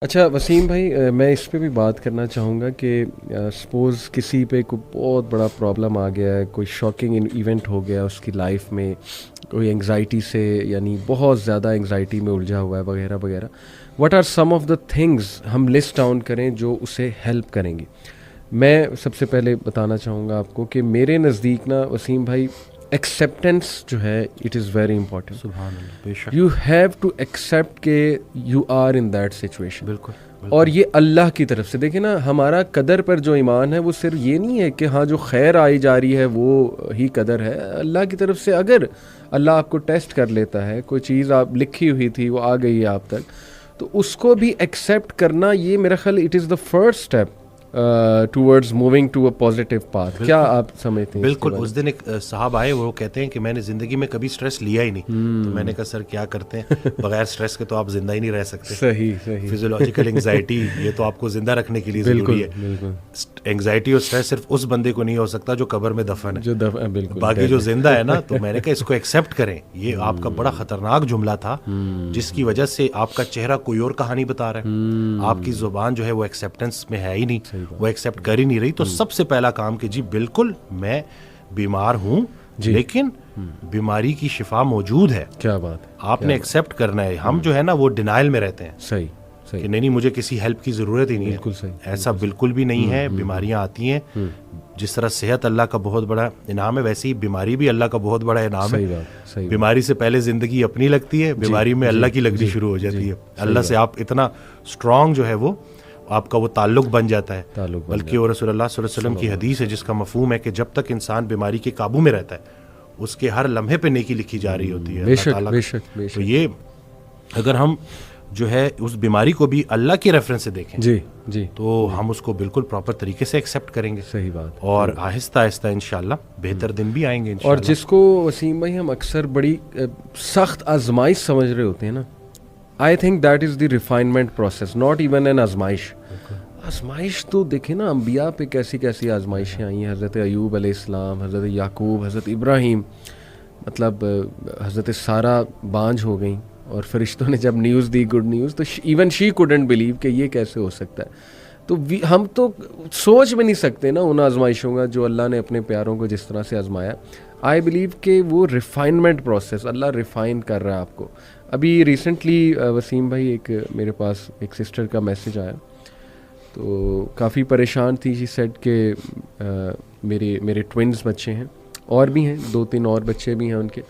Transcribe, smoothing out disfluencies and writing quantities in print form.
اچھا وسیم بھائی، میں اس پہ بھی بات کرنا چاہوں گا کہ سپوز کسی پہ کوئی بہت بڑا پرابلم آ گیا ہے، کوئی شاکنگ ایونٹ ہو گیا اس کی لائف میں، کوئی انگزائٹی سے یعنی بہت زیادہ انگزائٹی میں الجھا ہوا ہے وغیرہ وغیرہ. What are some of the things ہم لسٹ ڈاؤن کریں جو اسے ہیلپ کریں گی؟ میں سب سے پہلے بتانا چاہوں گا آپ کو کہ میرے نزدیک نا وسیم بھائی، ایکسیپٹینس جو ہے اٹ از ویری امپورٹنٹ. سبحان اللہ، بے شک، یو ہیو ٹو ایکسیپٹ کہ you are in that situation. بالکل. اور یہ اللہ کی طرف سے دیکھیں نا، ہمارا قدر پر جو ایمان ہے وہ صرف یہ نہیں ہے کہ ہاں جو خیر آئی جا رہی ہے وہ ہی قدر ہے. اللہ کی طرف سے اگر اللہ آپ کو ٹیسٹ کر لیتا ہے، کوئی چیز آپ لکھی ہوئی تھی وہ آ گئی ہے آپ تک، تو اس کو بھی ایکسیپٹ کرنا، یہ میرا خیال it is the first step towards moving to a positive path. کیا آپ سمجھتے ہیں؟ بالکل. اس دن ایک صاحب آئے، وہ کہتے ہیں کہ میں نے زندگی میں کبھی سٹریس لیا ہی نہیں. تو میں نے کہا سر کیا کرتے ہیں؟ بغیر سٹریس کے تو آپ زندہ ہی نہیں رہ سکتے. صحیح صحیح. فزیولوجیکل انگزائٹی یہ تو آپ کو زندہ رکھنے کے لیے ضروری ہے. بالکل. انگزائٹی اور سٹریس صرف اس بندے کو نہیں ہو سکتا جو قبر میں دفن ہے، جو بالکل باقی جو زندہ ہے نا. تو میں نے کہا اس کو ایکسیپٹ کریں. یہ آپ کا بڑا خطرناک جملہ تھا جس کی وجہ سے آپ کا چہرہ کوئی اور کہانی بتا رہا ہے. آپ کی زبان جو ہے وہ ایکسیپٹنس میں ہے ہی نہیں، وہ ایکسیپٹ کر ہی نہیں رہی. تو سب سے پہلا کام کہ جی بالکل میں بیمار ہوں لیکن بیماری کی شفا موجود ہے. کیا بات ہے، آپ نے ایکسیپٹ کرنا ہے. ہم جو ہے نا وہ ڈینائل میں رہتے ہیں صحیح صحیح کہ نہیں مجھے کسی ہیلپ کی ضرورت ہی نہیں ہے. بالکل صحیح. ایسا بالکل بھی نہیں ہے. بیماریاں آتی ہیں، جس طرح صحت اللہ کا بہت بڑا انعام ہے ویسے ہی بیماری بھی اللہ کا بہت بڑا انعام ہے. بیماری سے پہلے زندگی اپنی لگتی ہے، بیماری میں اللہ کی لگنی شروع ہو جاتی ہے. اللہ سے آپ اتنا اسٹرانگ جو ہے وہ آپ کا وہ تعلق بن جاتا ہے. بلکہ وہ رسول اللہ صلی اللہ علیہ وسلم کی حدیث ہے جس کا مفہوم ہے کہ جب تک انسان بیماری کے قابو میں رہتا ہے اس کے ہر لمحے پہ نیکی لکھی جا رہی ہوتی ہے اللہ تعالیٰ. تو یہ اگر ہم جو ہے اس بیماری کو بھی اللہ کے ریفرنس سے دیکھیں جی تو ہم اس کو بالکل پراپر طریقے سے ایکسیپٹ کریں گے. صحیح بات. اور آہستہ آہستہ انشاءاللہ بہتر دن بھی آئیں گے اور جس کو وسیم بھائی ہم اکثر بڑی سخت آزمائش سمجھ رہے ہوتے ہیں نا، I think that is the refinement process, not even an آزمائش. آزمائش تو دیکھیں نا، انبیاء پہ کیسی کیسی آزمائشیں آئی ہیں. حضرت ایوب علیہ السلام، حضرت یعقوب، حضرت ابراہیم، مطلب حضرت سارہ بانجھ ہو گئیں اور فرشتوں نے جب نیوز دی، گڈ نیوز، تو ایون شی کوڈنٹ بلیو کہ یہ کیسے ہو سکتا ہے. تو ہم تو سوچ بھی نہیں سکتے نا ان آزمائشوں کا جو اللہ نے اپنے پیاروں کو جس طرح سے آزمایا. آئی بلیو کہ وہ ریفائنمنٹ پروسیس اللہ ریفائن کر رہا ہے آپ کو. ابھی ریسنٹلی وسیم بھائی ایک میرے پاس ایک سسٹر کا میسج آیا، تو کافی پریشان تھی. شی سیڈ کہ میرے ٹوئنز بچے ہیں، اور بھی ہیں 2-3 اور بچے بھی ہیں ان کے.